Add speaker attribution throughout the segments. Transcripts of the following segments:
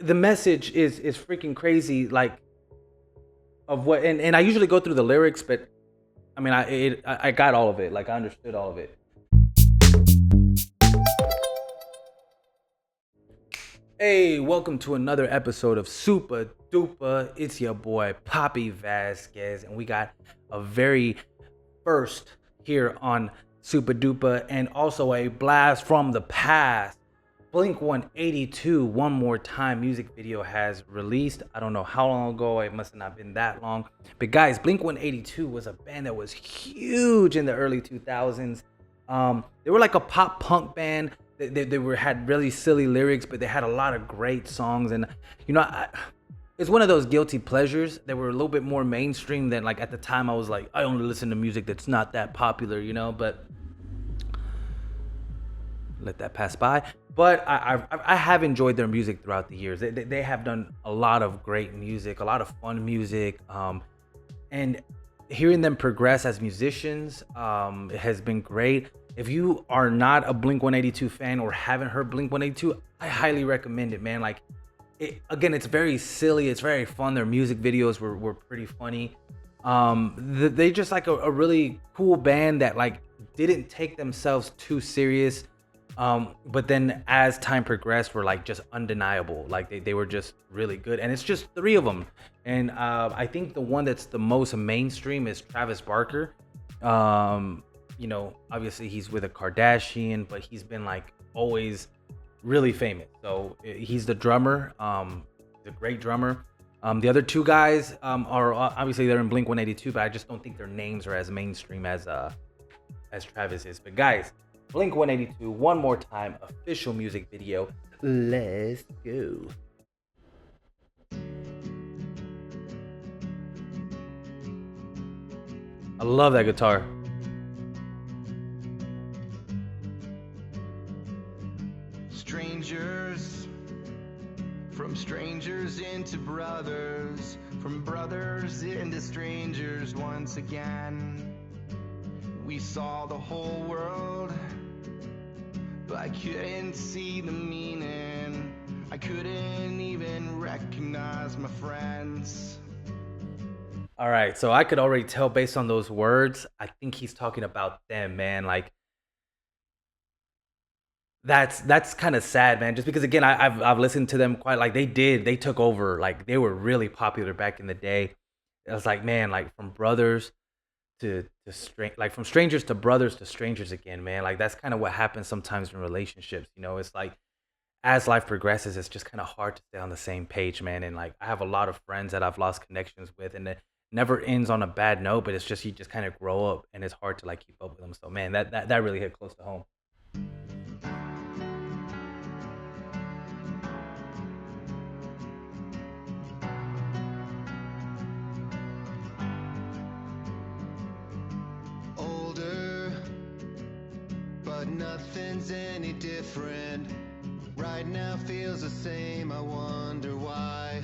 Speaker 1: the message is freaking crazy, like of what, and I usually go through the lyrics, but I mean, I got all of it. Like I understood all of it. Hey, welcome to another episode of Supadupa. It's your boy Papi Vazquez, and we got a very first here on Supadupa, and also a blast from the past. Blink-182, One More Time music video has released. I don't know how long ago, it must have not been that long. But guys, Blink-182 was a band that was huge in the early 2000s. They were like a pop punk band. They had really silly lyrics, but they had a lot of great songs. And you know, it's one of those guilty pleasures. They were a little bit more mainstream than, like, at the time I was like, I only listen to music that's not that popular, you know, but let that pass by. But I have enjoyed their music throughout the years. They have done a lot of great music, a lot of fun music, and hearing them progress as musicians, it has been great. If you are not a Blink-182 fan or haven't heard Blink-182, I highly recommend it, man. Like, it's very silly, it's very fun. Their music videos were pretty funny. They just like a really cool band that, like, didn't take themselves too serious. But then as time progressed, were like just undeniable. Like they were just really good. And it's just three of them. And I think the one that's the most mainstream is Travis Barker. You know, obviously he's with a Kardashian, but he's been like always really famous. So he's the drummer, the great drummer. The other two guys are obviously they're in Blink-182, but I just don't think their names are as mainstream as Travis is. But guys, Blink-182, One More Time, official music video. Let's go. I love that guitar.
Speaker 2: Strangers, from strangers into brothers, from brothers into strangers once again. We saw the whole world, but I couldn't see the meaning. I couldn't even recognize my friends.
Speaker 1: All right, so I could already tell based on those words, I think he's talking about them, man. Like, that's kind of sad, man. Just because, again, I've listened to them quite, like, they took over. Like, they were really popular back in the day. It was like, man, like, from brothers from strangers to brothers to strangers again, man. Like, that's kind of what happens sometimes in relationships, you know. It's like, as life progresses, it's just kind of hard to stay on the same page, man. And like, I have a lot of friends that I've lost connections with, and it never ends on a bad note, but it's just, you just kind of grow up and it's hard to like keep up with them. So man, that really hit close to home.
Speaker 2: But nothing's any different. Right now feels the same, I wonder why.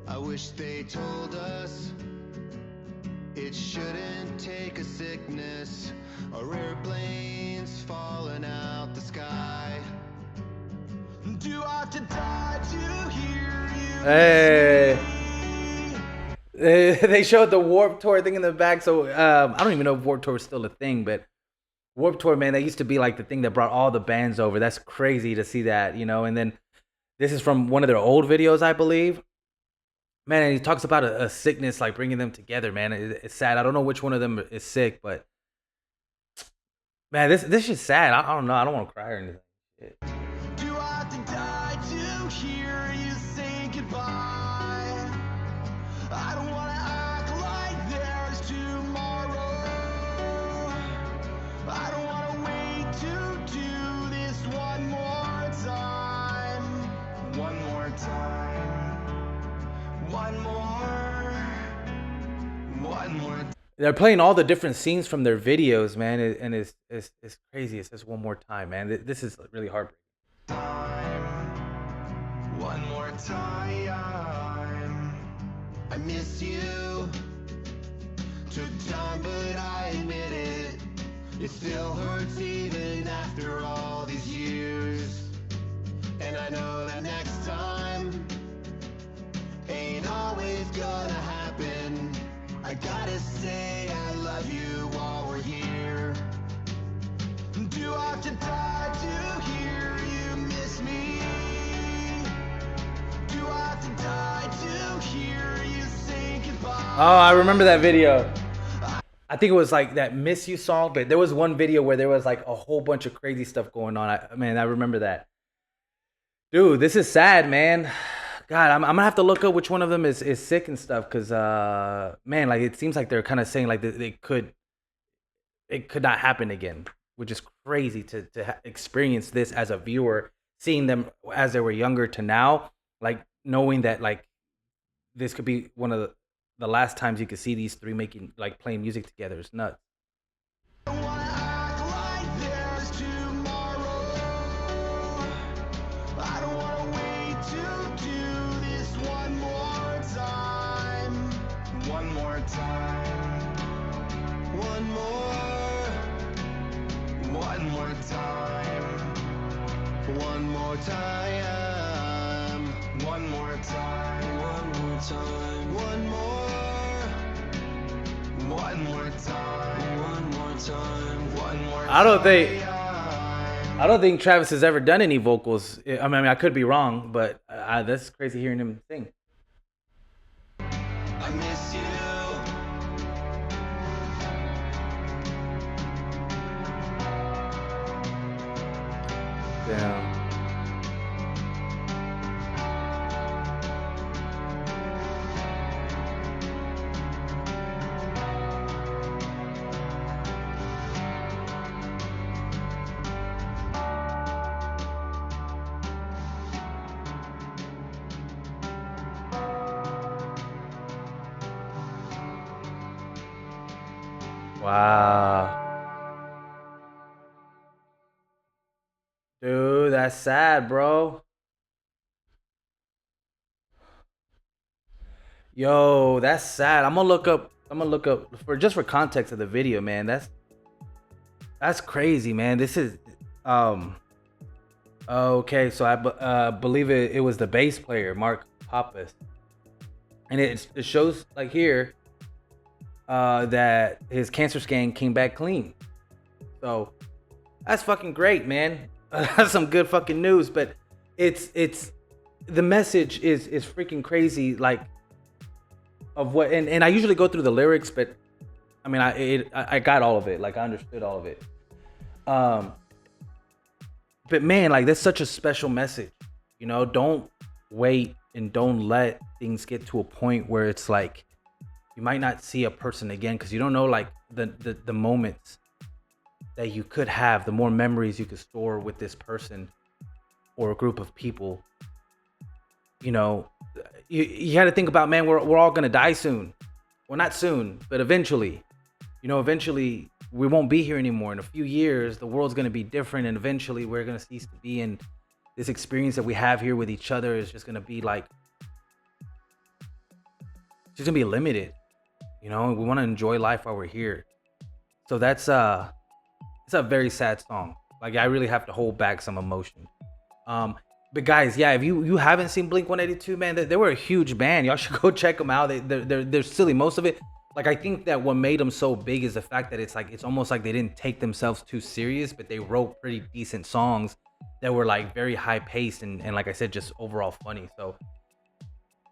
Speaker 2: I wish they told us it shouldn't take a sickness or airplanes falling out the sky. Do I have to die to hear you?
Speaker 1: Hey. They showed the Warped Tour thing in the back, so I don't even know if Warped Tour is still a thing, but Warped Tour, man, that used to be like the thing that brought all the bands over. That's crazy to see that, you know. And then this is from one of their old videos, I believe. Man, and he talks about a sickness like bringing them together, man. It's sad. I don't know which one of them is sick, but man, this is sad. I don't know. I don't want to cry or anything. Shit.
Speaker 2: Do I have to die to hear you say goodbye? I don't want to act like there's tomorrow. I don't want to wait to do this one more time. One more time. One more.
Speaker 1: They're playing all the different scenes from their videos, man, and it's crazy. It says one more time, man. This is really heartbreaking.
Speaker 2: One more time. I miss you. Took time, but I admit it. It still hurts even after all these years. And I know that next time gonna happen. I gotta say I love you while we're here. Do I have to die to hear you miss me? Do I have to die to hear you say goodbye?
Speaker 1: Oh, I remember that video. I think it was like that "Miss You" song, but there was one video where there was like a whole bunch of crazy stuff going on. Man, I remember that. Dude, this is sad, man. God, I'm gonna have to look up which one of them is sick and stuff, cause man, like it seems like they're kind of saying like it could not happen again, which is crazy to experience this as a viewer, seeing them as they were younger to now, like knowing that like this could be one of the last times you could see these three making like playing music together. It's nuts.
Speaker 2: I wanna act like there's tomorrow. I don't wanna wait to do this one more time. One more time. One more. One more time. One more time. One more time. One more time. One more. One more time. One more time. One more time.
Speaker 1: I don't think Travis has ever done any vocals. I mean, I could be wrong, but that's crazy hearing him sing.
Speaker 2: I miss you.
Speaker 1: Yeah. Wow. Dude, that's sad, bro. Yo, that's sad. I'm gonna look up for context of the video, man. That's crazy, man. This is okay, so I believe it was the bass player, Mark Pappas. And it shows like here that his cancer scan came back clean. So that's fucking great, man. That's some good fucking news. But it's the message is freaking crazy. Like of what, and I usually go through the lyrics, but I mean I got all of it. Like I understood all of it. But man, like that's such a special message. You know, don't wait and don't let things get to a point where it's like you might not see a person again because you don't know like the moments that you could have, the more memories you could store with this person or a group of people. You know, you got to think about, man, we're all gonna die soon. Well, not soon, but eventually. You know, eventually we won't be here anymore. In a few years, the world's gonna be different, and eventually we're gonna cease to be. And this experience that we have here with each other is just gonna be like, it's just gonna be limited. You know, we want to enjoy life while we're here. So that's it's a very sad song. Like I really have to hold back some emotion. But guys, yeah, if you haven't seen Blink-182, man, they were a huge band. Y'all should go check them out. They're silly. Most of it, like I think that what made them so big is the fact that it's almost like they didn't take themselves too serious, but they wrote pretty decent songs that were like very high paced and like I said, just overall funny. So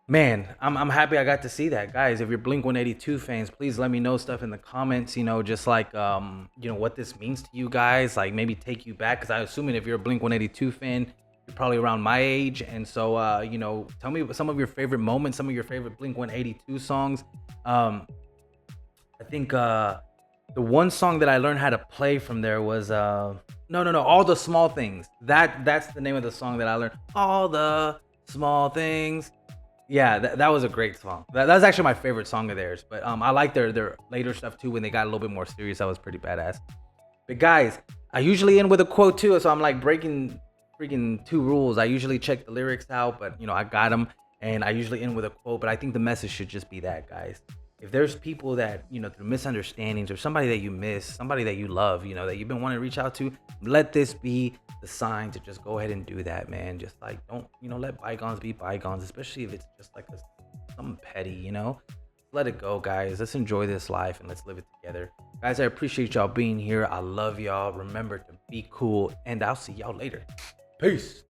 Speaker 1: man, I'm happy I got to see that. Guys, if you're Blink-182 fans, please let me know stuff in the comments, you know, just like you know, what this means to you guys, like maybe take you back, because I'm assuming if you're a Blink-182 fan, you're probably around my age. And so you know, tell me some of your favorite moments, some of your favorite Blink-182 songs. I think the one song that I learned how to play from there was no, All the Small Things. That's the name of the song that I learned. All the Small Things. Yeah, that was a great song. That's actually my favorite song of theirs. But I like their later stuff too. When they got a little bit more serious, that was pretty badass. But guys, I usually end with a quote too, so I'm like breaking freaking two rules. I usually check the lyrics out, but you know, I got them, and I usually end with a quote. But I think the message should just be that, guys. If there's people that, you know, through misunderstandings or somebody that you miss, somebody that you love, you know, that you've been wanting to reach out to, let this be the sign to just go ahead and do that, man. Just like, don't, you know, let bygones be bygones, especially if it's just like a something petty, you know? Let it go, guys. Let's enjoy this life and let's live it together. Guys, I appreciate y'all being here. I love y'all. Remember to be cool, and I'll see y'all later. Peace.